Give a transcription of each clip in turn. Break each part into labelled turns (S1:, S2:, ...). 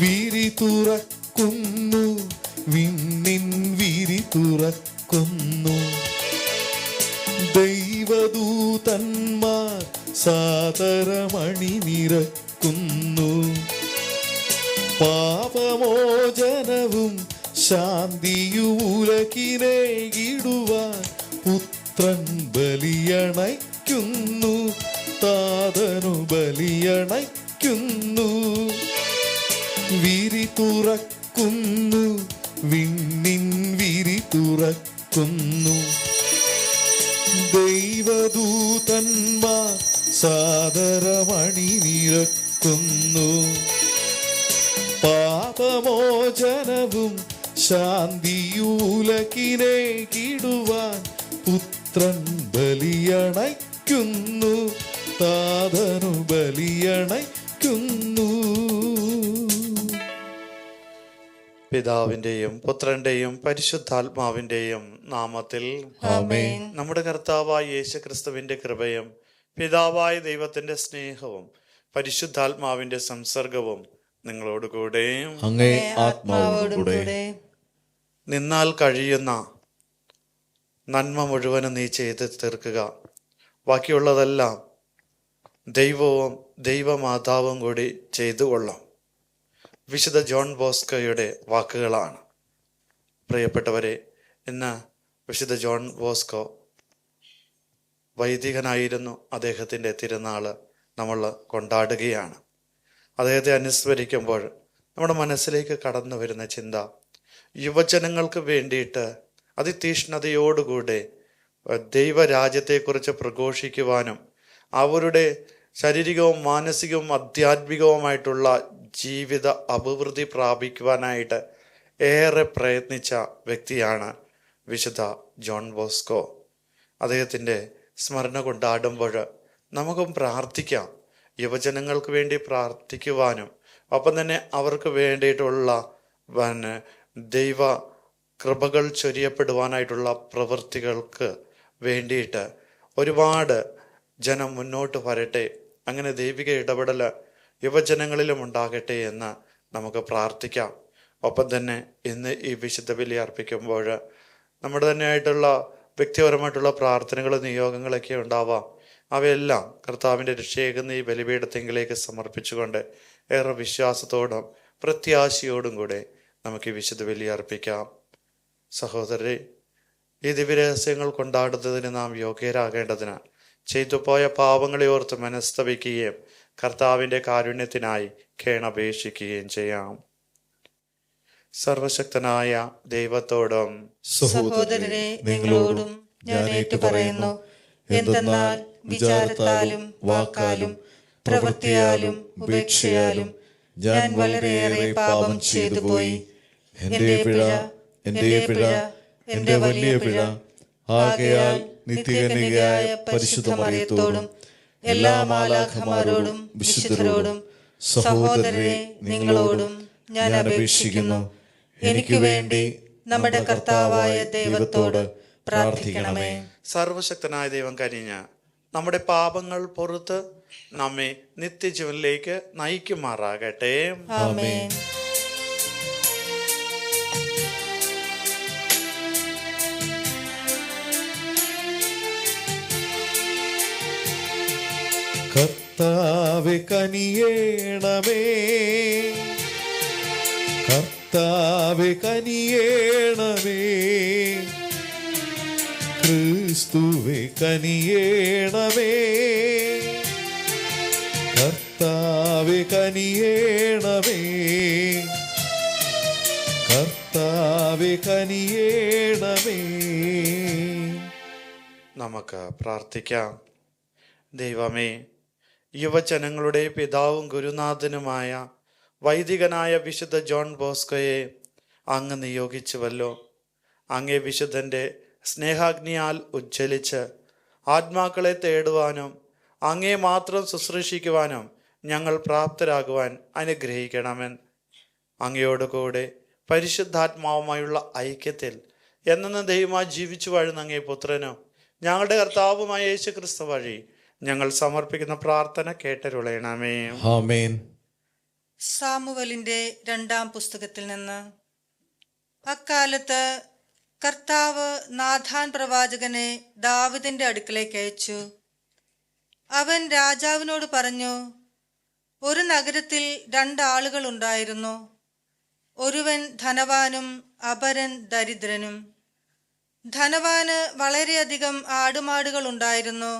S1: വിരി തുറക്കുന്നു, വിണ്ണിൻ വിരി തുറക്കുന്നു. ദൈവദൂതന്മാർ സാദരമണി നിറക്കുന്നു. പാപമോചനവും ശാന്തിയുലകിനേകിടുവാൻ പുത്രൻ ബലിയണയ്ക്കുന്നു, താതനു ബലിയണയ്ക്കുന്നു. വിരി തുറക്കുന്നു, വിണ്ണിൻ വിരി തുറക്കുന്നു. ദൈവദൂതന്മാർ സാദരമണി നിറക്കുന്നു. പാപമോചനവും ശാന്തിയുലകിനേകിടുവാൻ പുത്രൻ ബലിയണയ്ക്കുന്നു, താതനു ബലിയണയ്ക്കുന്നു.
S2: പിതാവിന്റെയും പുത്രന്റെയും പരിശുദ്ധാത്മാവിന്റെയും നാമത്തിൽ ആമേൻ. നമ്മുടെ കർത്താവായ യേശുക്രിസ്തുവിന്റെ കൃപയും പിതാവായ ദൈവത്തിന്റെ സ്നേഹവും പരിശുദ്ധാത്മാവിന്റെ സംസർഗവും നിങ്ങളോടുകൂടെ
S3: അങ്ങേ ആത്മാവോടുകൂടെ.
S2: നിന്നാൽ കഴിയുന്ന നന്മ മുഴുവനും നീ ചെയ്ത് തീർക്കുക. ബാക്കിയുള്ളതെല്ലാം ദൈവവും ദൈവമാതാവും കൂടി ചെയ്തു കൊള്ളാം. വിശുദ്ധ ജോൺ ബോസ്കോയുടെ വാക്കുകളാണ്. പ്രിയപ്പെട്ടവരെ, ഇന്ന് വിശുദ്ധ ജോൺ ബോസ്കോ വൈദികനായിരുന്നു. അദ്ദേഹത്തിൻ്റെ തിരുനാള് നമ്മൾ കൊണ്ടാടുകയാണ്. അദ്ദേഹത്തെ അനുസ്മരിക്കുമ്പോൾ നമ്മുടെ മനസ്സിലേക്ക് കടന്നു വരുന്ന ചിന്ത, യുവജനങ്ങൾക്ക് വേണ്ടിയിട്ട് അതിതീഷ്ണതയോടുകൂടെ ദൈവരാജ്യത്തെക്കുറിച്ച് പ്രഘോഷിക്കുവാനും അവരുടെ ശാരീരികവും മാനസികവും ആധ്യാത്മികവുമായിട്ടുള്ള ജീവിത അഭിവൃദ്ധി പ്രാപിക്കുവാനായിട്ട് ഏറെ പ്രയത്നിച്ച വ്യക്തിയാണ് വിശുദ്ധ ജോൺ ബോസ്കോ. അദ്ദേഹത്തിൻ്റെ സ്മരണ കൊണ്ടാടുമ്പോൾ നമുക്കും പ്രാർത്ഥിക്കാം. യുവജനങ്ങൾക്ക് വേണ്ടി പ്രാർത്ഥിക്കുവാനും ഒപ്പം തന്നെ അവർക്ക് വേണ്ടിയിട്ടുള്ള ദൈവ കൃപകൾ ചൊരിയപ്പെടുവാനായിട്ടുള്ള പ്രവൃത്തികൾക്ക് വേണ്ടിയിട്ട് ഒരുപാട് ജനം മുന്നോട്ട് വരട്ടെ. അങ്ങനെ ദൈവിക ഇടപെടൽ യുവജനങ്ങളിലും ഉണ്ടാകട്ടെ എന്ന് നമുക്ക് പ്രാർത്ഥിക്കാം. ഒപ്പം തന്നെ ഇന്ന് ഈ വിശുദ്ധ ബലി അർപ്പിക്കുമ്പോൾ നമ്മുടെ തന്നെയായിട്ടുള്ള വ്യക്തിപരമായിട്ടുള്ള പ്രാർത്ഥനകളും നിയോഗങ്ങളൊക്കെ ഉണ്ടാവാം. അവയെല്ലാം കർത്താവിൻ്റെ രക്ഷയേകുന്ന ഈ ബലിപീഠത്തെങ്കിലേക്ക് സമർപ്പിച്ചുകൊണ്ട് ഏറെ വിശ്വാസത്തോടും പ്രത്യാശയോടും കൂടെ നമുക്ക് ഈ വിശുദ്ധ ബലി അർപ്പിക്കാം. സഹോദരരെ, ഈ ദിവ്യരഹസ്യങ്ങൾ കൊണ്ടാടുന്നതിന് നാം യോഗ്യരാകേണ്ടതിന് ചെയ്തുപോയ പാപങ്ങളെ ഓർത്ത് മനസ്തപിക്കുകയും കർത്താവിൻ്റെ കാരുണ്യത്തിനായി കേണപേക്ഷിക്കുകയും ചെയ്യാം. സർവശക്തനായ ദൈവത്തോടും
S3: സഹോദരരെ നിങ്ങളോടും ഞാൻ ഏറ്റുപറയുന്നു. എന്തെന്നാൽ വിചാരത്താലും വാക്കാലും പ്രവൃത്തിയാലും ഉപേക്ഷയാലും ഞാൻ വളരെയേറെ പാപം ചെയ്തു പോയി. എന്റെ പിഴ, എന്റെ വലിയ പിഴ. ആകയാൽ നിത്യകന്യകയായ പരിശുദ്ധ മറിയത്തോടും എല്ലാ മാലാഖമാരോടും വിശുദ്ധരോടും സഹോദരരെ നിങ്ങളോടും ഞാൻ അപേക്ഷിക്കുന്നു. എനിക്ക് വേണ്ടി നമ്മുടെ കർത്താവായ ദൈവത്തോട് പ്രാർത്ഥിക്കണമേ.
S2: സർവശക്തനായ ദൈവം കനിഞ്ഞ് നമ്മുടെ പാപങ്ങൾ പുറത്ത് നമ്മെ നിത്യജീവനിലേക്ക് നയിക്കുമാറാകട്ടെ.
S3: ആമേൻ.
S1: കർത്താവേ കനിയേണമേ, കർത്താവേ കനിയേണമേ, ക്രിസ്തുവേ കനിയേണമേ, കർത്താവേ കനിയേണമേ, കർത്താവേ കനിയേണമേ.
S2: നമുക്ക് പ്രാർത്ഥിക്കാം. ദൈവമേ, യുവജനങ്ങളുടെ പിതാവും ഗുരുനാഥനുമായ വൈദികനായ വിശുദ്ധ ജോൺ ബോസ്കോയെ അങ്ങ് നിയോഗിച്ചുവല്ലോ. അങ്ങേ വിശുദ്ധൻ്റെ സ്നേഹാഗ്നിയാൽ ഉജ്ജ്വലിച്ച് ആത്മാക്കളെ തേടുവാനും അങ്ങേ മാത്രം ശുശ്രൂഷിക്കുവാനും ഞങ്ങൾ പ്രാപ്തരാകുവാൻ അനുഗ്രഹിക്കണമെൻ. അങ്ങയോടുകൂടെ പരിശുദ്ധാത്മാവുമായുള്ള ഐക്യത്തിൽ എന്നെന്നും ദൈവമായി ജീവിച്ചു വാഴുന്ന അങ്ങേ പുത്രനും ഞങ്ങളുടെ കർത്താവുമായ യേശുക്രിസ്തു വഴി ഞങ്ങൾ സമർപ്പിക്കുന്ന പ്രാർത്ഥന കേട്ടരുളയണമേ.
S3: ആമേൻ. സാമുവലിന്റെ 2-ാം പുസ്തകത്തിൽ നിന്ന്. അക്കാലത്ത് കർത്താവ് നാഥാൻ പ്രവാചകനെ ദാവീദിന്റെ അടുക്കലേക്ക് അയച്ചു. അവൻ രാജാവിനോട് പറഞ്ഞു, ഒരു നഗരത്തിൽ 2 ആളുകൾ ഉണ്ടായിരുന്നു. ഒരുവൻ ധനവാനും അപരൻ ദരിദ്രനും. ധനവാന് വളരെയധികം ആടുമാടുകൾ ഉണ്ടായിരുന്നു.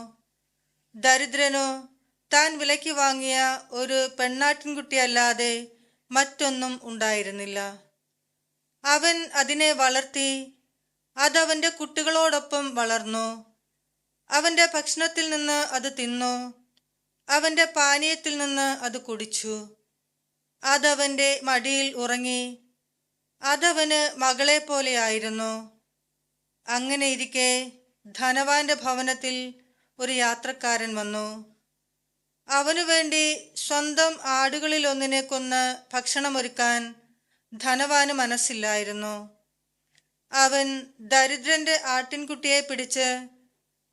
S3: ദരിദ്രനോ താൻ വിലയ്ക്ക് വാങ്ങിയ ഒരു പെണ്ണാട്ടിൻകുട്ടിയല്ലാതെ മറ്റൊന്നും ഉണ്ടായിരുന്നില്ല. അവൻ അതിനെ വളർത്തി. അതവന്റെ കുട്ടികളോടൊപ്പം വളർന്നു. അവന്റെ ഭക്ഷണത്തിൽ നിന്ന് അത് തിന്നു. അവന്റെ പാനീയത്തിൽ നിന്ന് അത് കുടിച്ചു. അതവന്റെ മടിയിൽ ഉറങ്ങി. അതവന് മകളെ പോലെയായിരുന്നു. അങ്ങനെയിരിക്കെ ധനവാന്റെ ഭവനത്തിൽ ഒരു യാത്രക്കാരൻ വന്നു. അവനു വേണ്ടി സ്വന്തം ആടുകളിൽ ഒന്നിനെ കൊന്ന് ഭക്ഷണമൊരുക്കാൻ ധനവാന് മനസ്സില്ലായിരുന്നു. അവൻ ദരിദ്രന്റെ ആട്ടിൻകുട്ടിയെ പിടിച്ച്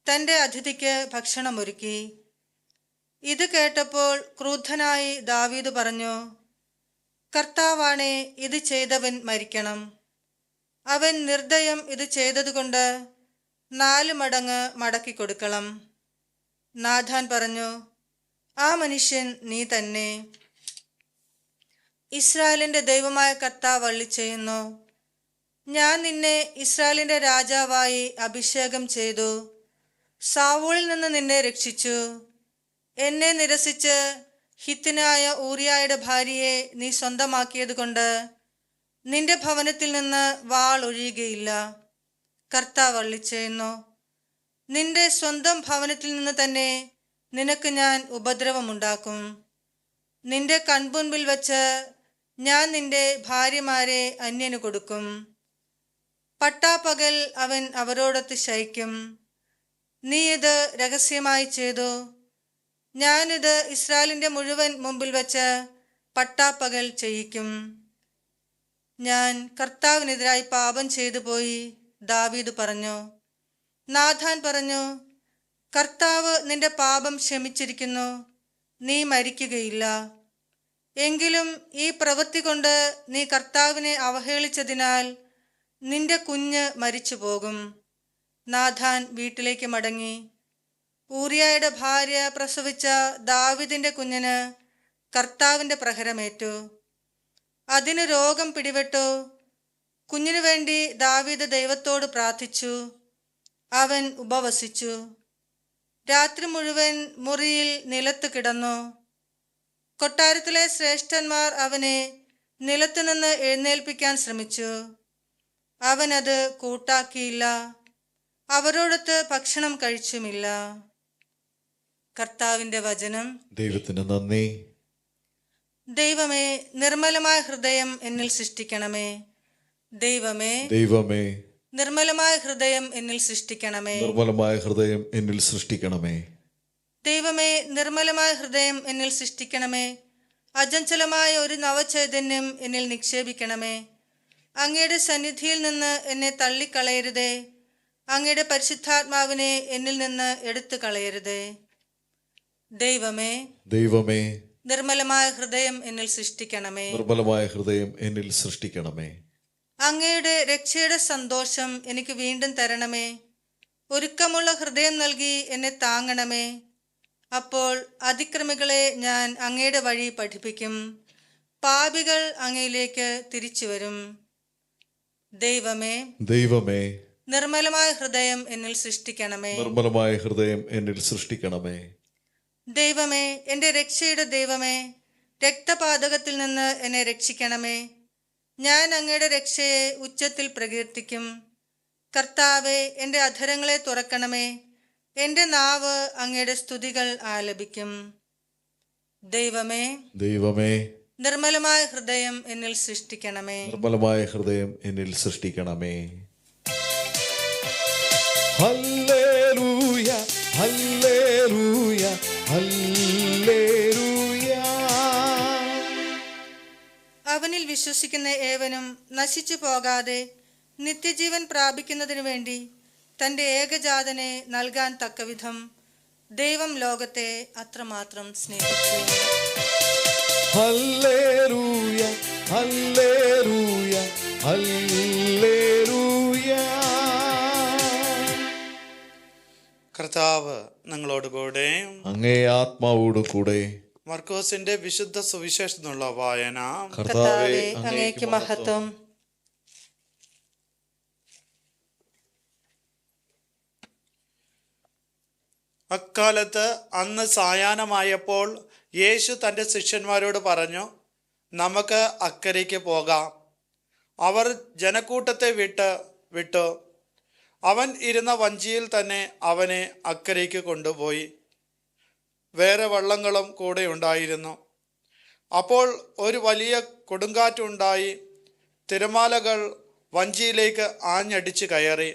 S3: തന്റെ അതിഥിക്ക് ഭക്ഷണമൊരുക്കി. ഇത് കേട്ടപ്പോൾ ക്രുദ്ധനായി ദാവീദ് പറഞ്ഞു, കർത്താവാണേ, ഇത് ചെയ്തവൻ മരിക്കണം. അവൻ നിർദ്ദയം ഇത് ചെയ്തതുകൊണ്ട് 4 മടങ്ങ് മടക്കി കൊടുക്കണം. നാഥാൻ പറഞ്ഞു, ആ മനുഷ്യൻ നീ തന്നെ. ഇസ്രായേലിന്റെ ദൈവമായ കർത്താവ് അരുളിച്ചെയ്യുന്നു, ഞാൻ നിന്നെ ഇസ്രായേലിന്റെ രാജാവായി അഭിഷേകം ചെയ്തു. സാവൂളിൽ നിന്ന് നിന്നെ രക്ഷിച്ചു. എന്നെ നിരസിച്ച് ഹിത്യനായ ഊറിയായുടെ ഭാര്യയെ നീ സ്വന്തമാക്കിയത് കൊണ്ട് നിന്റെ ഭവനത്തിൽ നിന്ന് വാൾ ഒഴിയുകയില്ല. കർത്താവ് അരുളിച്ചെയ്യുന്നു, നിന്റെ സ്വന്തം ഭവനത്തിൽ നിന്ന് തന്നെ നിനക്ക് ഞാൻ ഉപദ്രവമുണ്ടാക്കും. നിന്റെ കൺമുൻപിൽ വച്ച് ഞാൻ നിന്റെ ഭാര്യമാരെ അന്യന് കൊടുക്കും. പട്ടാപ്പകൽ അവൻ അവരോടൊത്ത് ശയിക്കും. നീ ഇത് രഹസ്യമായി ചെയ്തു. ഞാനിത് ഇസ്രായേലിന്റെ മുഴുവൻ മുമ്പിൽ വച്ച് പട്ടാപ്പകൽ ചെയ്യിക്കും. ഞാൻ കർത്താവിനെതിരായി പാപം ചെയ്തു പോയി, ദാവീദ് പറഞ്ഞു. നാഥാൻ പറഞ്ഞു, കർത്താവ് നിന്റെ പാപം ക്ഷമിച്ചിരിക്കുന്നു. നീ മരിക്കുകയില്ല. എങ്കിലും ഈ പ്രവൃത്തി കൊണ്ട് നീ കർത്താവിനെ അവഹേളിച്ചതിനാൽ നിന്റെ കുഞ്ഞ് മരിച്ചു പോകും. നാഥാൻ വീട്ടിലേക്ക് മടങ്ങി. ഊറിയായുടെ ഭാര്യ പ്രസവിച്ച ദാവീദിന്റെ കുഞ്ഞിന് കർത്താവിന്റെ പ്രഹരമേറ്റു. അതിന് രോഗം പിടിപെട്ടു. കുഞ്ഞിനു വേണ്ടി ദാവീദ് ദൈവത്തോട് പ്രാർത്ഥിച്ചു. അവൻ ഉപവസിച്ചു. രാത്രി മുഴുവൻ മുറിയിൽ നിലത്ത് കിടന്നു. കൊട്ടാരത്തിലെ ശ്രേഷ്ഠന്മാർ അവനെ നിലത്തുനിന്ന് എഴുന്നേൽപ്പിക്കാൻ ശ്രമിച്ചു. അവനത് കൂട്ടാക്കിയില്ല. അവരോടൊത്ത് ഭക്ഷണം കഴിച്ചുമില്ല. കർത്താവിന്റെ വചനം.
S1: ദൈവത്തിന് നന്ദി.
S3: ദൈവമേ, നിർമ്മലമായ ഹൃദയം എന്നിൽ സൃഷ്ടിക്കണമേ. ദൈവമേ,
S1: ദൈവമേ,
S3: നിർമ്മലമായ ഹൃദയം എന്നിൽ സൃഷ്ടിക്കണമേ.
S1: നിർമ്മലമായ ഹൃദയം എന്നിൽ സൃഷ്ടിക്കണമേ.
S3: ദൈവമേ, നിർമ്മലമായ ഹൃദയം എന്നിൽ സൃഷ്ടിക്കണമേ. അചഞ്ചലമായ ഒരു നവചൈതന്യം എന്നിൽ നിക്ഷേപിക്കണമേ. അങ്ങയുടെ സന്നിധിയിൽ നിന്ന് എന്നെ തള്ളിക്കളയരുതേ. അങ്ങയുടെ പരിശുദ്ധാത്മാവിനെ എന്നിൽ നിന്ന് എടുത്തു കളയരുതേ. ദൈവമേ,
S1: ദൈവമേ,
S3: നിർമ്മലമായ ഹൃദയം എന്നിൽ സൃഷ്ടിക്കണമേ.
S1: നിർമ്മലമായ ഹൃദയം എന്നിൽ സൃഷ്ടിക്കണമേ.
S3: അങ്ങയുടെ രക്ഷയുടെ സന്തോഷം എനിക്ക് വീണ്ടും തരണമേ. ഒരുക്കമുള്ള ഹൃദയം നൽകി എന്നെ താങ്ങണമേ. അപ്പോൾ അതിക്രമികളെ ഞാൻ അങ്ങയുടെ വഴി പഠിപ്പിക്കും. പാപികൾ അങ്ങയിലേക്ക് തിരിച്ചു വരും. ദൈവമേ,
S1: ദൈവമേ,
S3: നിർമ്മലമായ ഹൃദയം എന്നിൽ സൃഷ്ടിക്കണമേ.
S1: നിർമ്മലമായ ഹൃദയം എന്നിൽ സൃഷ്ടിക്കണമേ.
S3: ദൈവമേ, എൻ്റെ രക്ഷയുടെ ദൈവമേ, രക്തപാതകത്തിൽ നിന്ന് എന്നെ രക്ഷിക്കണമേ. ഞാൻ അങ്ങയുടെ രക്ഷയെ ഉച്ചത്തിൽ പ്രകീർത്തിക്കും. കർത്താവെ, എൻ്റെ അധരങ്ങളെ തുറക്കണമേ. എൻ്റെ നാവ് അങ്ങയുടെ സ്തുതികൾ ആലപിക്കും. ദൈവമേ,
S1: ദൈവമേ,
S3: നിർമ്മലമായ ഹൃദയം എന്നിൽ സൃഷ്ടിക്കണമേ.
S1: നിർമ്മലമായ ഹൃദയം എന്നിൽ സൃഷ്ടിക്കണമേ. Hallelujah, hallelujah, hallelujah.
S3: അവനിൽ വിശ്വസിക്കുന്ന ഏവനും നശിച്ചു പോകാതെ നിത്യജീവൻ പ്രാപിക്കുന്നതിനു വേണ്ടി തൻ്റെ ഏകജാതനെ നൽകാൻ തക്കവിധം ദൈവം ലോകത്തെ അത്രമാത്രം സ്നേഹിച്ചു.
S1: Hallelujah hallelujah hallelujah.
S2: കർത്താവ് നിങ്ങളോടുകൂടെ.
S1: അങ്ങേ ആത്മാവോടു കൂടെ.
S2: മർക്കോസിന്റെ വിശുദ്ധ സുവിശേഷത്തിനുള്ള വായന.
S3: കർത്താവേ, അങ്ങേക്ക് മഹത്വം.
S2: അക്കാലത്ത് അന്ന് സായാഹ്നമായപ്പോൾ യേശു തൻ്റെ ശിഷ്യന്മാരോട് പറഞ്ഞു, നമുക്ക് അക്കരയ്ക്ക് പോകാം. അവർ ജനക്കൂട്ടത്തെ വിട്ടു അവൻ ഇരുന്ന വഞ്ചിയിൽ തന്നെ അവനെ അക്കരയ്ക്ക് കൊണ്ടുപോയി. വേറെ വള്ളങ്ങളും കൂടെ ഉണ്ടായിരുന്നു. അപ്പോൾ ഒരു വലിയ കൊടുങ്കാറ്റുണ്ടായി. തിരമാലകൾ വഞ്ചിയിലേക്ക് ആഞ്ഞടിച്ച് കയറി.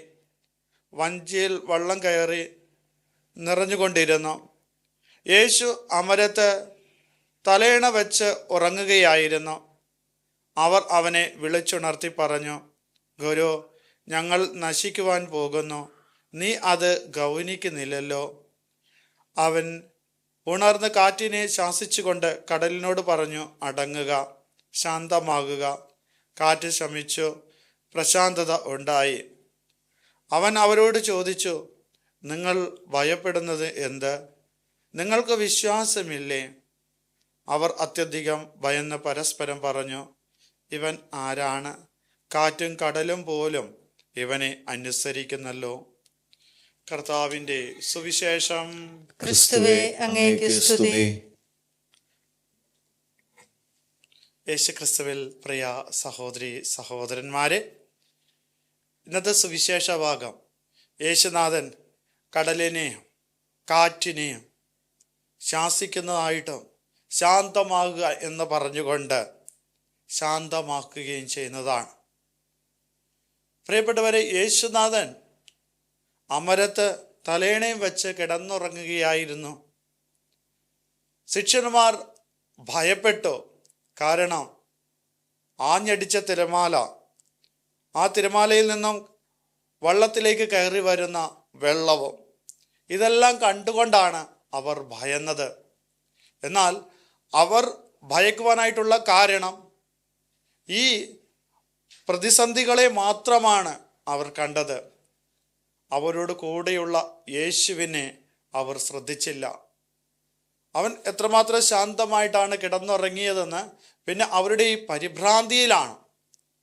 S2: വഞ്ചിയിൽ വള്ളം കയറി നിറഞ്ഞുകൊണ്ടിരുന്നു. യേശു അമരത്ത് തലയിണ വെച്ച് ഉറങ്ങുകയായിരുന്നു. അവർ അവനെ വിളിച്ചുണർത്തി പറഞ്ഞു, ഗുരു, ഞങ്ങൾ നശിക്കുവാൻ പോകുന്നു, നീ അത് ഗൗനിക്കുന്നില്ലല്ലോ. അവൻ ഉണർന്ന് കാറ്റിനെ ശാസിച്ചുകൊണ്ട് കടലിനോട് പറഞ്ഞു, അടങ്ങുക, ശാന്തമാകുക. കാറ്റ് ശമിച്ചു, പ്രശാന്തത ഉണ്ടായി. അവൻ അവരോട് ചോദിച്ചു, നിങ്ങൾ ഭയപ്പെടുന്നത് എന്ത്? നിങ്ങൾക്ക് വിശ്വാസമില്ലേ? അവർ അത്യധികം ഭയന്ന് പരസ്പരം പറഞ്ഞു, ഇവൻ ആരാണ്? കാറ്റും കടലും പോലും ഇവനെ അനുസരിക്കുന്നല്ലോ. കർത്താവിന്റെ സുവിശേഷം.
S3: ക്രിസ്തുവേ, അങ്ങേക്ക് സ്തുതി.
S2: യേശുക്രിസ്തുവിൽ പ്രിയ സഹോദരി സഹോദരന്മാരെ, ഇന്നത്തെ സുവിശേഷ ഭാഗം യേശുനാഥൻ കടലിനെയും കാറ്റിനെയും ശാസിക്കുന്നതായിട്ടും ശാന്തമാകുക എന്ന് പറഞ്ഞുകൊണ്ട് ശാന്തമാക്കുകയും ചെയ്യുന്നതാണ്. പ്രിയപ്പെട്ടവരെ, യേശുനാഥൻ അമരത്ത് തലേണയും വെച്ച് കിടന്നുറങ്ങുകയായിരുന്നു. ശിഷ്യന്മാർ ഭയപ്പെട്ടു. കാരണം ആഞ്ഞടിച്ച തിരമാല, ആ തിരമാലയിൽ നിന്നും വള്ളത്തിലേക്ക് കയറി വരുന്ന വെള്ളവും ഇതെല്ലാം കണ്ടുകൊണ്ടാണ് അവർ ഭയന്നത്. എന്നാൽ അവർ ഭയക്കുവാനായിട്ടുള്ള കാരണം ഈ പ്രതിസന്ധികളെ മാത്രമാണ് അവർ കണ്ടത്. അവരോട് കൂടെയുള്ള യേശുവിനെ അവർ ശ്രദ്ധിച്ചില്ല. അവൻ എത്രമാത്രം ശാന്തമായിട്ടാണ് കിടന്നുറങ്ങിയതെന്ന് പിന്നെ അവരുടെ ഈ പരിഭ്രാന്തിയിലാണ്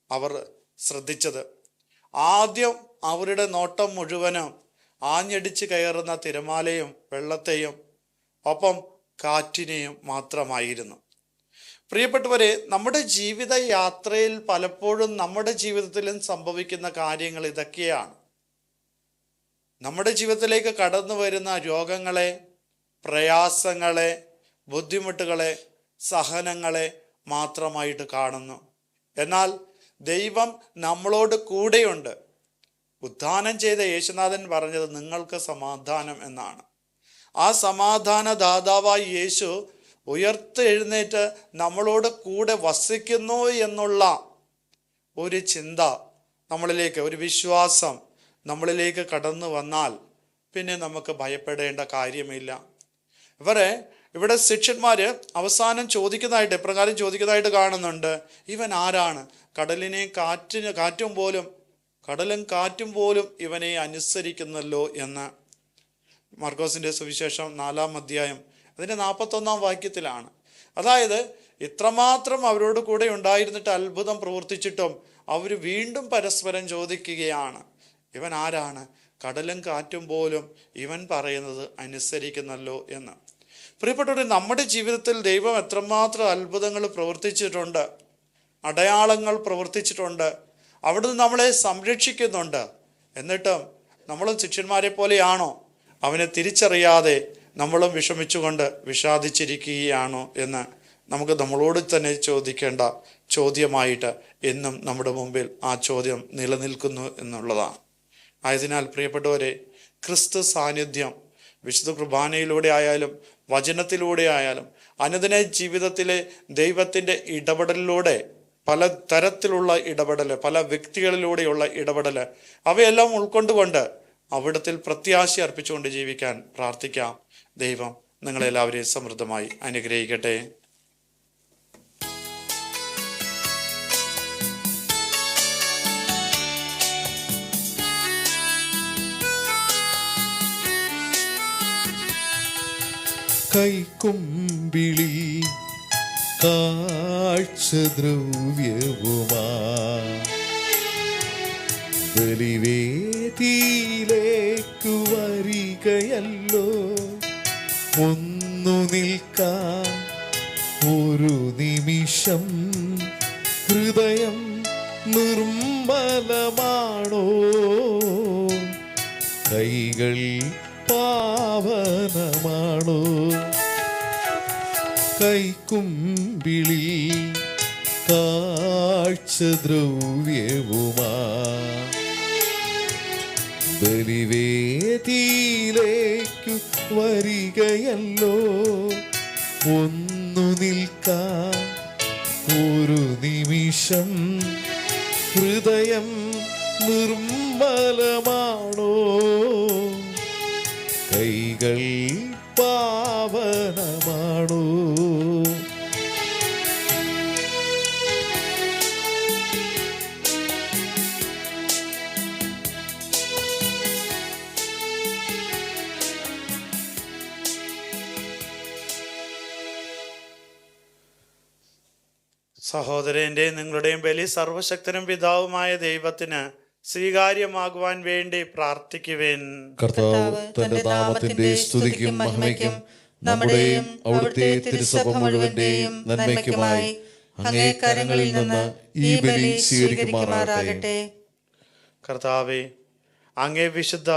S2: അവർ ശ്രദ്ധിച്ചത്. ആദ്യം അവരുടെ നോട്ടം മുഴുവനും ആഞ്ഞടിച്ച് കയറുന്ന തിരമാലയും വെള്ളത്തെയും ഒപ്പം കാറ്റിനെയും മാത്രമായിരുന്നു. പ്രിയപ്പെട്ടവരെ, നമ്മുടെ ജീവിത യാത്രയിൽ പലപ്പോഴും നമ്മുടെ ജീവിതത്തിലും സംഭവിക്കുന്ന കാര്യങ്ങൾ ഇതൊക്കെയാണ്. നമ്മുടെ ജീവിതത്തിലേക്ക് കടന്നു വരുന്ന രോഗങ്ങളെ, പ്രയാസങ്ങളെ, ബുദ്ധിമുട്ടുകളെ, സഹനങ്ങളെ മാത്രമായിട്ട് കാണുന്നു. എന്നാൽ ദൈവം നമ്മളോട് കൂടെയുണ്ട്. ഉദ്ധാനം ചെയ്ത യേശുനാഥൻ പറഞ്ഞത് നിങ്ങൾക്ക് സമാധാനം എന്നാണ്. ആ സമാധാന ദാതാവായി യേശു ഉയർത്തെഴുന്നേറ്റ് നമ്മളോട് കൂടെ വസിക്കുന്നു എന്നുള്ള ഒരു ചിന്ത നമ്മളിലേക്ക്, ഒരു വിശ്വാസം നമ്മളിലേക്ക് കടന്നു വന്നാൽ പിന്നെ നമുക്ക് ഭയപ്പെടേണ്ട കാര്യമില്ല. ഇവിടെ ശിഷ്യന്മാര് അവസാനം ചോദിക്കുന്നതായിട്ട് എപ്രകാരം ചോദിക്കുന്നതായിട്ട് കാണുന്നുണ്ട്, ഇവൻ ആരാണ്? കടലും കാറ്റും പോലും ഇവനെ അനുസരിക്കുന്നല്ലോ എന്ന്. മാർക്കോസിന്റെ സുവിശേഷം 4-ാം അധ്യായം അതിന്റെ 41-ാം വാക്യത്തിലാണ്. അതായത് ഇത്രമാത്രം അവരോട് കൂടെ ഉണ്ടായിരുന്നിട്ട് അത്ഭുതം പ്രവർത്തിച്ചിട്ടും അവർ വീണ്ടും പരസ്പരം ചോദിക്കുകയാണ്, ഇവൻ ആരാണ്? കടലും കാറ്റും പോലും ഇവൻ പറയുന്നത് അനുസരിക്കുന്നല്ലോ എന്ന്. പ്രിയപ്പെട്ടവരെ, നമ്മുടെ ജീവിതത്തിൽ ദൈവം എത്രമാത്രം അത്ഭുതങ്ങൾ പ്രവർത്തിച്ചിട്ടുണ്ട്, അടയാളങ്ങൾ പ്രവർത്തിച്ചിട്ടുണ്ട്, അവിടുന്ന് നമ്മളെ സംരക്ഷിക്കുന്നുണ്ട്. എന്നിട്ടും നമ്മളും ശിഷ്യന്മാരെ പോലെയാണോ? അവനെ തിരിച്ചറിയാതെ നമ്മളും വിഷമിച്ചുകൊണ്ട് വിഷാദിച്ചിരിക്കുകയാണോ എന്ന് നമുക്ക് നമ്മളോട് തന്നെ ചോദിക്കേണ്ട ചോദ്യമായിട്ട് എന്നും നമ്മുടെ മുമ്പിൽ ആ ചോദ്യം നിലനിൽക്കുന്നു എന്നുള്ളതാണ്. ആയതിനാൽ പ്രിയപ്പെട്ടവരെ, ക്രിസ്തു സാന്നിധ്യം വിശുദ്ധ കുർബാനയിലൂടെ ആയാലും വചനത്തിലൂടെ ആയാലും അനുദിന ജീവിതത്തിലെ ദൈവത്തിൻ്റെ ഇടപെടലിലൂടെ പല തരത്തിലുള്ള ഇടപെടൽ, പല വ്യക്തികളിലൂടെയുള്ള ഇടപെടൽ, അവയെല്ലാം ഉൾക്കൊണ്ടുകൊണ്ട് അവിടത്തിൽ പ്രത്യാശ അർപ്പിച്ചുകൊണ്ട് ജീവിക്കാൻ പ്രാർത്ഥിക്കാം. ദൈവം നിങ്ങളെല്ലാവരെയും സമൃദ്ധമായി അനുഗ്രഹിക്കട്ടെ.
S1: കൈക്കുമ്പിളി കാഴ്ചദ്രവ്യവുമാ ബലിവേദിയിലേക്കു വരികയല്ലോ, ഒന്നു നിൽക്കാൻ ഒരു നിമിഷം. ഹൃദയം നിർമ്മലമാണോ, കൈകൾ പാവനമാണോ? കൈക്കുമ്പിളി കാഴ്ചദ്രവ്യവുമാ ബലിവേദിയിലേക്കു വരികയല്ലോ, ഒന്നു നിൽക്കാൻ ഒരു നിമിഷം. ഹൃദയം നിർമ്മലമാണോ, കൈകൾ പാവനമാണോ?
S2: സഹോദരൻ്റെയും നിങ്ങളുടെയും ബലി സർവശക്തനും പിതാവുമായ ദൈവത്തിന് സ്വീകാര്യമാകുവാൻ വേണ്ടി പ്രാർത്ഥിക്കുവേൻ.
S1: കർത്താവ് തന്റെ നാമത്തിന്റെ സ്തുതിക്കും മഹിമയ്ക്കും നമ്മുടെയും അവിടുത്തെ തിരുസഭ മുഴുവന്റെയും നന്മയ്ക്കുമായി അങ്ങേ കരങ്ങളിൽ നിന്ന് ഈ ബലി സ്വീകരിക്കുമാറാകട്ടെ.
S2: കർത്താവേ, അങ്ങേ വിശുദ്ധ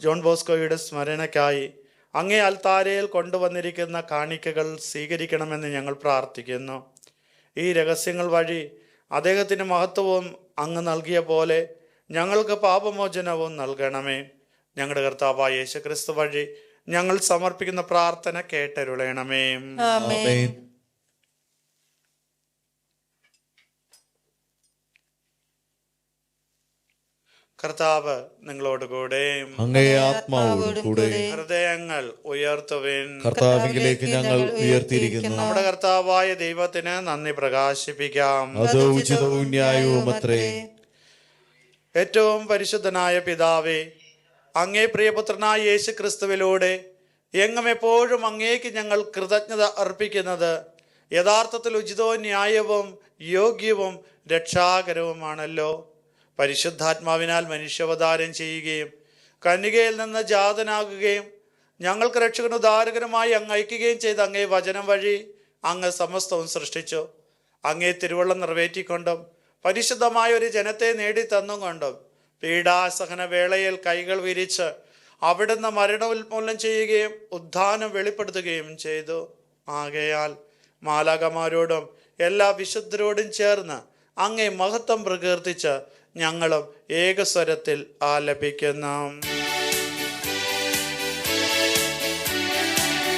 S2: ജോൺ ബോസ്കോയുടെ സ്മരണയ്ക്കായി അങ്ങേ അൽത്താരയിൽ കൊണ്ടുവന്നിരിക്കുന്ന കാണിക്കകൾ സ്വീകരിക്കണമെന്ന് ഞങ്ങൾ പ്രാർത്ഥിക്കുന്നു. ഈ രഹസ്യങ്ങൾ വഴി അദ്ദേഹത്തിന് മഹത്വവും അങ്ങ് നൽകിയ പോലെ ഞങ്ങൾക്ക് പാപമോചനവും നൽകണമേ. ഞങ്ങളുടെ കർത്താവായ യേശുക്രിസ്തു വഴി ഞങ്ങൾ സമർപ്പിക്കുന്ന പ്രാർത്ഥന കേട്ടരുളണമേ.
S1: ആമേൻ.
S2: കർത്താവ് നിങ്ങളോടുകൂടെ,
S1: അങ്ങേ ആത്മാവോടുകൂടെ.
S2: ഹൃദയങ്ങൾ ഉയർത്തുവിൻ.
S1: കർത്താവിലേക്ക് ഞങ്ങൾ ഉയർത്തിയിരിക്കുന്നു.
S2: നമ്മുടെ കർത്താവായ ദൈവത്തിന് നന്ദി പ്രകാശിപ്പിക്കാം.
S1: അത് ഉചിതവും ന്യായവും അത്രേ.
S2: ഏറ്റവും പരിശുദ്ധനായ പിതാവേ, അങ്ങേ പ്രിയപുത്രനായ യേശു ക്രിസ്തുവിലൂടെ എങ്ങും എപ്പോഴും അങ്ങേക്ക് ഞങ്ങൾ കൃതജ്ഞത അർപ്പിക്കുന്നത് യഥാർത്ഥത്തിൽ ഉചിതവും ന്യായവും യോഗ്യവും രക്ഷാകരവുമാണല്ലോ. പരിശുദ്ധാത്മാവിനാൽ മനുഷ്യാവതാരം ചെയ്യുകയും കന്യകയിൽ നിന്ന് ജാതനാകുകയും ഞങ്ങൾക്ക് രക്ഷകനും ഉദ്ധാരകനുമായി അങ്ങ് അയക്കുകയും ചെയ്ത അങ്ങേ വചനം വഴി അങ്ങ് സമസ്തവും സൃഷ്ടിച്ചു. അങ്ങേ തിരുവള്ളം നിറവേറ്റിക്കൊണ്ടും പരിശുദ്ധമായ ഒരു ജനത്തെ നേടിത്തന്നും കൊണ്ടും പീഡാസഹന വേളയിൽ കൈകൾ വിരിച്ച് അവിടുന്ന് മരണോന്മൂലനം ചെയ്യുകയും ഉദ്ധാനം വെളിപ്പെടുത്തുകയും ചെയ്തു. ആകയാൽ മാലാഖമാരോടും എല്ലാ വിശുദ്ധരോടും ചേർന്ന് അങ്ങേ മഹത്വം പ്രകീർത്തിച്ച് ഞങ്ങളും ഏകസ്വരത്തിൽ ആലപിക്കുന്നു.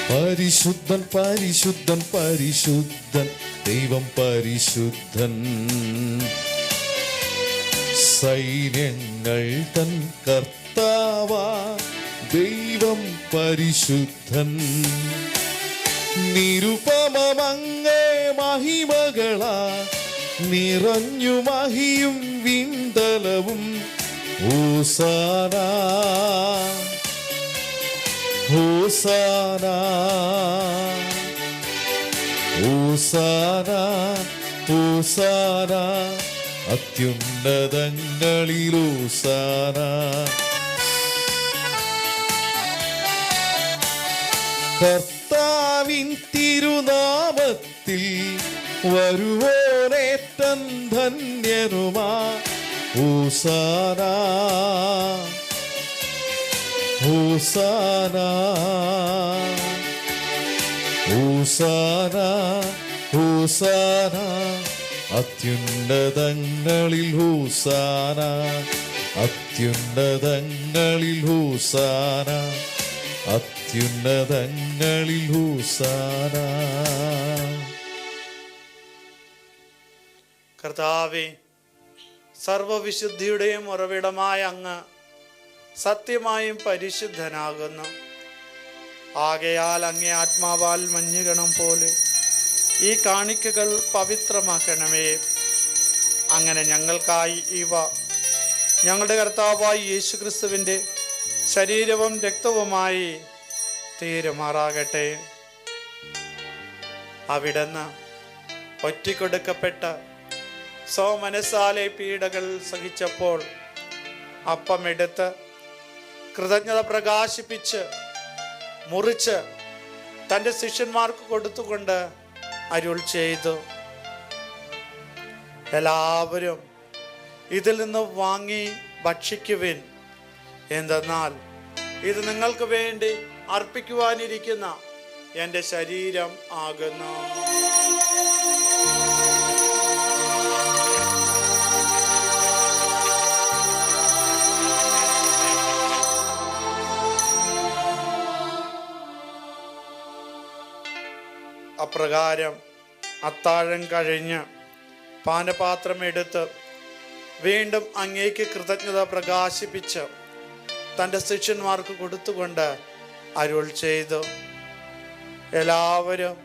S1: പരിശുദ്ധൻ പരിശുദ്ധൻ പരിശുദ്ധൻ ദൈവം പരിശുദ്ധൻ, സൈന്യങ്ങൾ തൻ കർത്താവാ ദൈവം പരിശുദ്ധൻ. നിരുപമമങ്ങേ മഹിമകളാ നിറഞ്ഞു മഹിയും വിന്തലവും. ഹോസാന ഹോസാന ഹോസാന ഹോസാന അത്യുന്നതങ്ങളിൽ ഹോസാന. കർത്താവിൻ തിരുനാമത്തിൽ വരുവോനേറ്റം ധന്യനുമാ. ഹോസാന ഹോസാന ഹോസാന ഹോസാന അത്യുന്നതങ്ങളിൽ ഹോസാന അത്യുന്നതങ്ങളിൽ ഹോസാന അത്യുന്നതങ്ങളിൽ ഹോസാന.
S2: കർത്താവേ, സർവവിശുദ്ധിയുടെയും ഉറവിടമായ അങ്ങ് സത്യമായും പരിശുദ്ധനാകുന്നു. ആകയാൽ അങ്ങേ ആത്മാവാൽ മഞ്ഞുകണം പോലെ ഈ കാണിക്കകൾ പവിത്രമാക്കണമേ. അങ്ങനെ ഞങ്ങൾക്കായി ഇവ ഞങ്ങളുടെ കർത്താവായ യേശുക്രിസ്തുവിൻ്റെ ശരീരവും രക്തവുമായി തീരുമാറാകട്ടെ. അവിടുന്ന് ഒറ്റിക്കൊടുക്കപ്പെട്ട സ്വമനസാലെ പീഡകൾ സഹിച്ചപ്പോൾ അപ്പമെടുത്ത് കൃതജ്ഞത പ്രകാശിപ്പിച്ച് മുറിച്ച് തൻ്റെ ശിഷ്യന്മാർക്ക് കൊടുത്തുകൊണ്ട് അരുൾ ചെയ്തു, എല്ലാവരും ഇതിൽ നിന്ന് വാങ്ങി ഭക്ഷിക്കുവിൻ. എന്തെന്നാൽ ഇത് നിങ്ങൾക്ക് വേണ്ടി അർപ്പിക്കുവാനിരിക്കുന്ന എൻ്റെ ശരീരം ആകുന്നു. അപ്രകാരം അത്താഴം കഴിഞ്ഞ് പാനപാത്രം എടുത്ത് വീണ്ടും അങ്ങേക്ക് കൃതജ്ഞത പ്രകാശിപ്പിച്ച് തൻ്റെ ശിഷ്യന്മാർക്ക് കൊടുത്തുകൊണ്ട് അരുൾ ചെയ്തു, എല്ലാവരും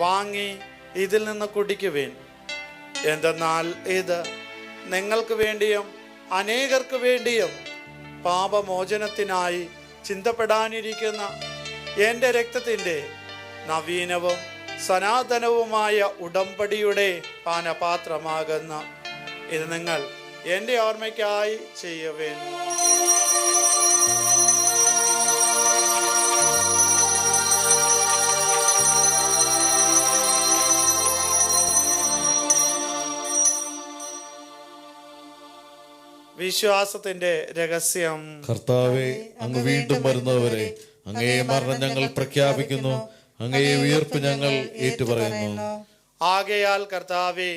S2: വാങ്ങി ഇതിൽ നിന്ന് കുടിക്കുവിൻ. എന്തെന്നാൽ ഇത് നിങ്ങൾക്ക് വേണ്ടിയും അനേകർക്ക് വേണ്ടിയും പാപമോചനത്തിനായി ചിന്തപ്പെടാനിരിക്കുന്ന എൻ്റെ രക്തത്തിൻ്റെ നവീനവും സനാതനവുമായ ഉടമ്പടിയുടെ പാനപാത്രമാകുന്ന ഇത് നിങ്ങൾ എൻ്റെ ഓർമ്മയ്ക്കായി ചെയ്യുവിൻ. വിശ്വാസത്തിന്റെ രഹസ്യം.
S1: കർത്താവെ, അങ്ങ് വീണ്ടും വരുന്നവരെ അങ്ങേ മരണം ഞങ്ങൾ പ്രഖ്യാപിക്കുന്നു, അങ്ങേ ഉയർപ്പ് ഞങ്ങൾ ഏറ്റുപറയുന്നു.
S2: ആകയാൽ കർത്താവെ,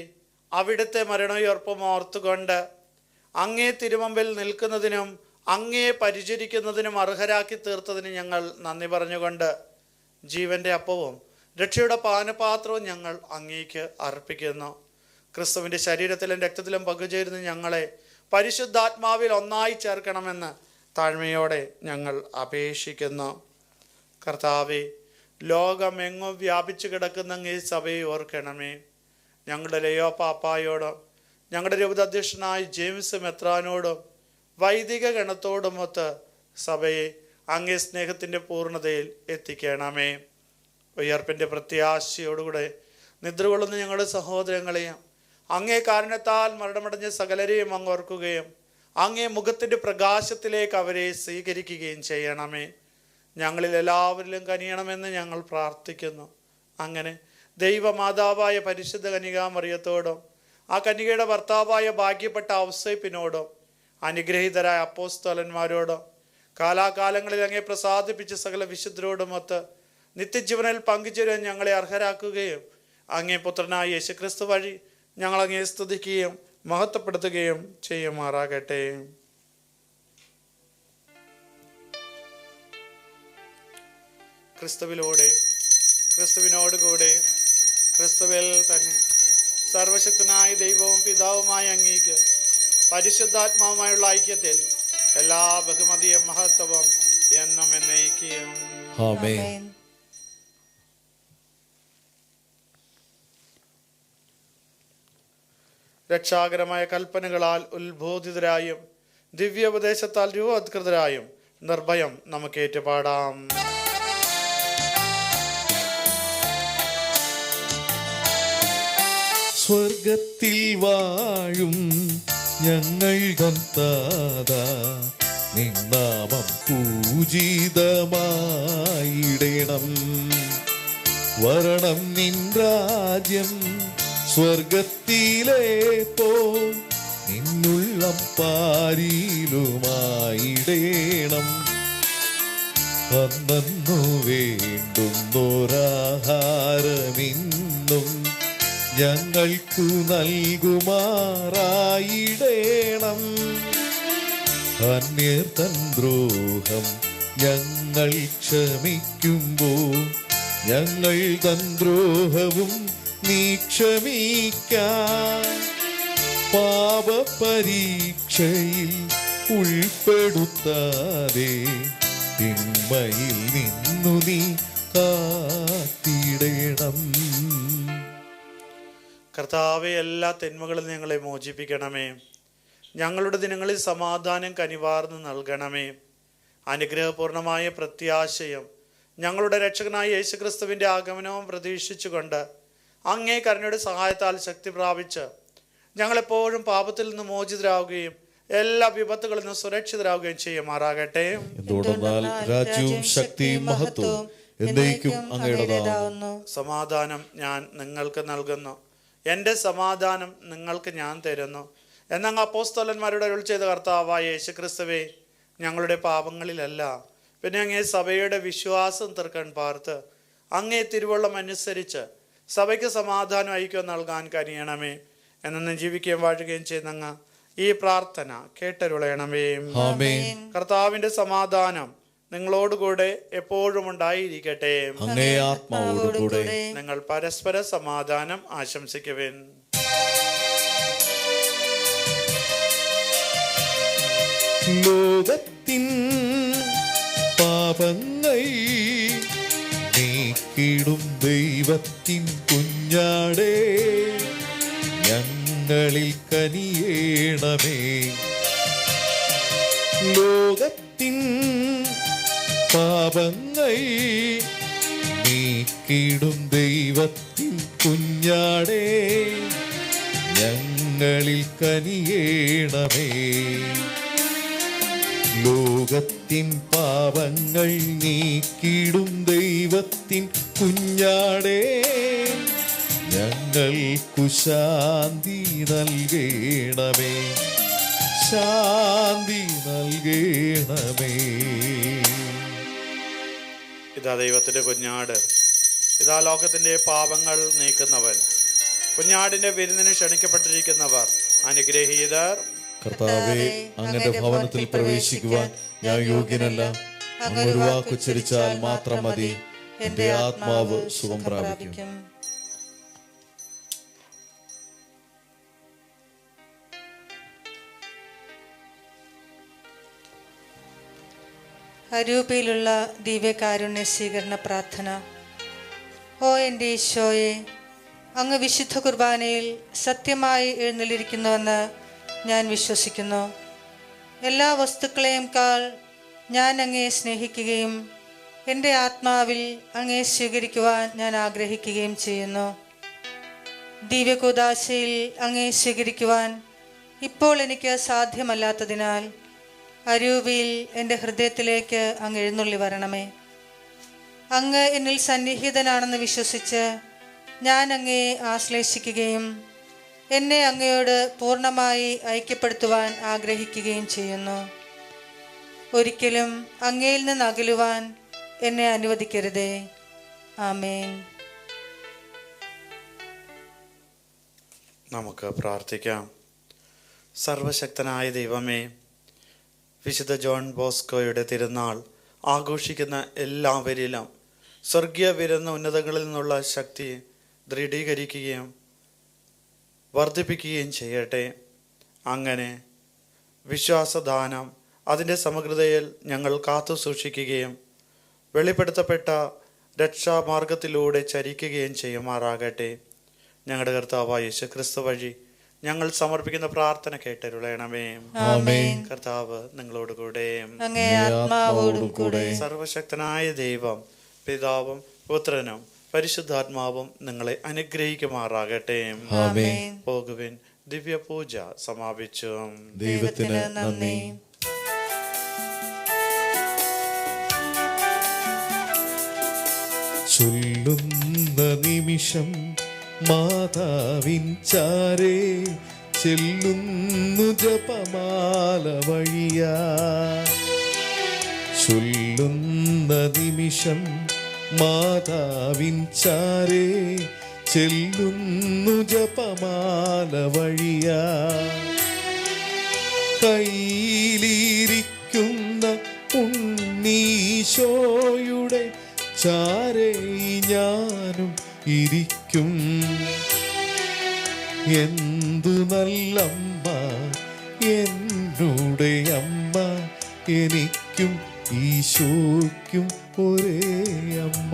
S2: അവിടുത്തെ മരണോയർപ്പും ഓർത്തുകൊണ്ട് അങ്ങേ തിരുമുമ്പിൽ നിൽക്കുന്നതിനും അങ്ങേ പരിചരിക്കുന്നതിനും അർഹരാക്കി തീർത്തതിന് ഞങ്ങൾ നന്ദി പറഞ്ഞുകൊണ്ട് ജീവന്റെ അപ്പവും രക്ഷയുടെ പാനപാത്രവും ഞങ്ങൾ അങ്ങേക്ക് അർപ്പിക്കുന്നു. ക്രിസ്തുവിന്റെ ശരീരത്തിലും രക്തത്തിലും പങ്കുചേരുന്ന ഞങ്ങളെ പരിശുദ്ധാത്മാവിൽ ഒന്നായി ചേർക്കണമെന്ന് താഴ്മയോടെ ഞങ്ങൾ അപേക്ഷിക്കുന്നു. കർത്താവെ, ലോകമെങ്ങും വ്യാപിച്ചു കിടക്കുന്ന അങ്ങേ സഭയെ ഓർക്കണമേ. ഞങ്ങളുടെ ലയോ പാപ്പായോടും ഞങ്ങളുടെ രൂപതാധ്യക്ഷനായ ജെയിംസ് മെത്രാനോടും വൈദിക ഗണത്തോടുമൊത്ത് സഭയെ അങ്ങേ സ്നേഹത്തിൻ്റെ പൂർണ്ണതയിൽ എത്തിക്കണമേ. ഉയർപ്പിൻ്റെ പ്രത്യാശയോടുകൂടെ നിദ്ര കൊള്ളുന്ന ഞങ്ങളുടെ സഹോദരങ്ങളെയും അങ്ങേ കാരണത്താൽ മരണമടഞ്ഞ സകലരെയും അങ്ങ് ഓർക്കുകയും അങ്ങേ മുഖത്തിൻ്റെ പ്രകാശത്തിലേക്ക് അവരെ സ്വീകരിക്കുകയും ചെയ്യണമേ. ഞങ്ങളിൽ എല്ലാവരിലും കനിയണമെന്ന് ഞങ്ങൾ പ്രാർത്ഥിക്കുന്നു. അങ്ങനെ ദൈവമാതാവായ പരിശുദ്ധ കന്യകാമറിയത്തോടും ആ കന്യകയുടെ ഭർത്താവായ ഭാഗ്യപ്പെട്ട ഔസേപ്പിനോടും അനുഗ്രഹീതരായ അപ്പോസ്തലന്മാരോടും കാലാകാലങ്ങളിൽ അങ്ങേ പ്രസാദിപ്പിച്ച സകല വിശുദ്ധരോടുമൊത്ത് നിത്യജീവനിൽ പങ്കുചേരാൻ ഞങ്ങളെ അർഹരാക്കുകയും അങ്ങേ പുത്രനായ യേശുക്രിസ്തു വഴി ഞങ്ങൾ അങ്ങേ സ്തുതിക്കുകയും മഹത്വപ്പെടുത്തുകയും ചെയ്യുമാറാകട്ടെ. ക്രിസ്തുവിലൂടെ, ക്രിസ്തുവിനോടുകൂടെ, ക്രിസ്തുവിൽ തന്നെ സർവശക്തനായ ദൈവവും പിതാവുമായ അങ്ങേക്ക് പരിശുദ്ധാത്മാവുമായുള്ള ഐക്യത്തിൽ എല്ലാ ബഹുമതിയും മഹത്വവും എന്നും എന്നേക്കും.
S1: ആമേൻ.
S2: രക്ഷാകരമായ കൽപ്പനകളാൽ ഉത്ബോധിതരായും ദിവ്യോപദേശത്താൽ രൂപവത്കൃതരായും നിർഭയം നമുക്ക് ഏറ്റുപാടാം.
S1: സ്വർഗത്തിൽ വാഴും ഞങ്ങൾ കർത്താതാ, നിന്നാമം പൂജിതമായിടണം. വരണം നിൻ രാജ്യം സ്വർഗത്തിലെ പോ, നിന്നുള്ളം പാരിലുമായിടേണം. അന്നു വേണ്ടുന്നൊരാഹാരമിന്നും ഞങ്ങൾക്കു നൽകുമാറായിടേണം. അന്യർ തൻ ദ്രോഹം ഞങ്ങൾ ക്ഷമിക്കുമ്പോൾ ഞങ്ങൾ തൻ ദ്രോഹവും നീ ക്ഷമിക്കാം. പാപപരീക്ഷയിൽ ഉൾപ്പെടുത്താതെ തിന്മയിൽ നിന്നു നീ കാത്തിടണം.
S2: കർത്താവെ, എല്ലാ തിന്മകളിൽ ഞങ്ങളെ മോചിപ്പിക്കണമേ. ഞങ്ങളുടെ ദിനങ്ങളിൽ സമാധാനം കനിവാർന്ന് നൽകണമേ. അനുഗ്രഹപൂർണമായ പ്രത്യാശയും ഞങ്ങളുടെ രക്ഷകനായ യേശുക്രിസ്തുവിൻ്റെ ആഗമനവും പ്രതീക്ഷിച്ചുകൊണ്ട് അങ്ങേ കരുണയുടെ സഹായത്താൽ ശക്തി പ്രാപിച്ച് ഞങ്ങളെപ്പോഴും പാപത്തിൽ നിന്ന് മോചിതരാകുകയും എല്ലാ വിപത്തുകളിൽ നിന്ന് സുരക്ഷിതരാകുകയും ചെയ്യുമാറാകട്ടെ.
S1: എന്തുകൊണ്ടെന്നാൽ രാജ്യവും ശക്തിയും മഹത്വവും എന്നേക്കും അങ്ങയുടേതാകുന്നു.
S2: സമാധാനം ഞാൻ നിങ്ങൾക്ക് നൽകുന്നു, എൻ്റെ സമാധാനം നിങ്ങൾക്ക് ഞാൻ തരുന്നു എന്നങ്ങ് അപ്പോസ്തലന്മാരുടെ അരുൾ ചെയ്ത കർത്താവായ യേശുക്രിസ്തുവേ, ഞങ്ങളുടെ പാപങ്ങളിലല്ല, പിന്നെ അങ്ങേ സഭയുടെ വിശ്വാസം തീർക്കാൻ പാർത്ത് അങ്ങേ തിരുവള്ളം അനുസരിച്ച് സഭയ്ക്ക് സമാധാനം ഐക്യം നൽകാൻ കനിയണമേ. എന്നും ജീവിക്കുകയും വാഴുകയും ചെയ്യുന്നങ്ങ് ഈ പ്രാർത്ഥന കേട്ടരുളയണമേ. കർത്താവിൻ്റെ സമാധാനം നിങ്ങളോടുകൂടെ എപ്പോഴും ഉണ്ടായിരിക്കട്ടെ.
S1: അങ്ങേ ആത്മാവോടുകൂടെ.
S2: നിങ്ങൾ പരസ്പര സമാധാനം ആശംസിക്കുവിൻ.
S1: ലോകത്തിൻ പാപങ്ങൾ നീക്കിടും ദൈവത്തിൻ കുഞ്ഞാടേ, ഞങ്ങളിൽ കനിയേണമേ. ലോകത്തിൻ പാപങ്ങൾ നീക്കിടും ദൈവത്തിൻ കുഞ്ഞാടേ, ഞങ്ങളിൽ കനിയേണമേ. ലോകത്തിൻ പാപങ്ങൾ നീക്കിടും ദൈവത്തിൻ കുഞ്ഞാടേ, ഞങ്ങൾക്കു ശാന്തി നൽകണമേ, ശാന്തി നൽകണമേ.
S2: ഇതാ ദൈവത്തിൻ്റെ കുഞ്ഞാട്, ഇതാ ലോകത്തിൻ്റെ പാപങ്ങൾ നീക്കുന്നവൻ. കുഞ്ഞാടിൻ്റെ വിരുന്നിന് ക്ഷണിക്കപ്പെട്ടിരിക്കുന്നവർ അനുഗ്രഹീതർ.
S1: കർത്താവേ, അങ്ങയുടെ ഭവനത്തിൽ പ്രവേശിക്കുവാൻ ഞാൻ യോഗ്യനല്ല. അങ്ങ് ഒരു വാക്കുച്ചരിച്ചാൽ മാത്രം മതി, എന്റെ ആത്മാവ് സുഖം പ്രാപിക്കും.
S3: അരൂപയിലുള്ള ദിവ്യകാരുണ്യ സ്വീകരണ പ്രാർത്ഥന. ഓ എൻ്റെ ഈശോയെ, അങ്ങ് വിശുദ്ധ കുർബാനയിൽ സത്യമായി എഴുന്നള്ളിരിക്കുന്നുവെന്ന് ഞാൻ വിശ്വസിക്കുന്നു. എല്ലാ വസ്തുക്കളെയും കാൾ ഞാൻ അങ്ങയെ സ്നേഹിക്കുകയും എൻ്റെ ആത്മാവിൽ അങ്ങയെ സ്വീകരിക്കുവാൻ ഞാൻ ആഗ്രഹിക്കുകയും ചെയ്യുന്നു. ദിവ്യകൂദാശയിൽ അങ്ങയെ സ്വീകരിക്കുവാൻ ഇപ്പോൾ എനിക്ക് സാധ്യമല്ലാത്തതിനാൽ അരൂപിയിൽ എൻ്റെ ഹൃദയത്തിലേക്ക് അങ്ങ് എഴുന്നള്ളി വരണമേ. അങ്ങ് എന്നിൽ സന്നിഹിതനാണെന്ന് വിശ്വസിച്ച് ഞാൻ അങ്ങയെ ആശ്ലേഷിക്കുകയും എന്നെ അങ്ങയോട് പൂർണ്ണമായി ഐക്യപ്പെടുത്തുവാൻ ആഗ്രഹിക്കുകയും ചെയ്യുന്നു. ഒരിക്കലും അങ്ങയിൽ നിന്ന് അകലുവാൻ എന്നെ അനുവദിക്കരുതേ. ആമേൻ.
S2: നമുക്ക് പ്രാർത്ഥിക്കാം. സർവശക്തനായ ദൈവമേ, വിശുദ്ധ ജോൺ ബോസ്കോയുടെ തിരുനാൾ ആഘോഷിക്കുന്ന എല്ലാവരിലും സ്വർഗീയ വിരുന്ന ഉന്നതങ്ങളിൽ നിന്നുള്ള ശക്തി ദൃഢീകരിക്കുകയും വർദ്ധിപ്പിക്കുകയും ചെയ്യട്ടെ. അങ്ങനെ വിശ്വാസദാനം അതിൻ്റെ സമഗ്രതയിൽ ഞങ്ങൾ കാത്തു സൂക്ഷിക്കുകയും വെളിപ്പെടുത്തപ്പെട്ട രക്ഷാമാർഗത്തിലൂടെ ചരിക്കുകയും ചെയ്യുമാറാകട്ടെ. ഞങ്ങളുടെ കർത്താവായ യേശുക്രിസ്തു വഴി ഞങ്ങൾ സമർപ്പിക്കുന്ന പ്രാർത്ഥന കേട്ടരുളയണമേ. കർത്താവ് നിങ്ങളോടുകൂടെ. സർവശക്തനായ ദൈവം പിതാവും പുത്രനും പരിശുദ്ധാത്മാവും നിങ്ങളെ അനുഗ്രഹിക്കുമാറാകട്ടെ. പോകുവിൻ. ദിവ്യ പൂജ സമാപിച്ചു.
S1: ദൈവത്തിന് നന്ദി. ചൊല്ലുന്ന നിമിഷം മാതാവിൻ ചാരേ ചെല്ലുന്നു ജപമാല വഴിയാ. ചൊല്ലുന്ന നിമിഷം മാതാവിൻ ചാരേ ചെല്ലുന്നു ജപമാല വഴിയാ. കയ്യിലിരിക്കുന്ന ഉണ്ണീശോയുടെ ചാരേ ഞാനും ഇരിക്കും. എന്തു നല്ലമ്മ, എന്നുടെ അമ്മ, എനിക്കും ഈശോയ്ക്കും ഒരേ അമ്മ.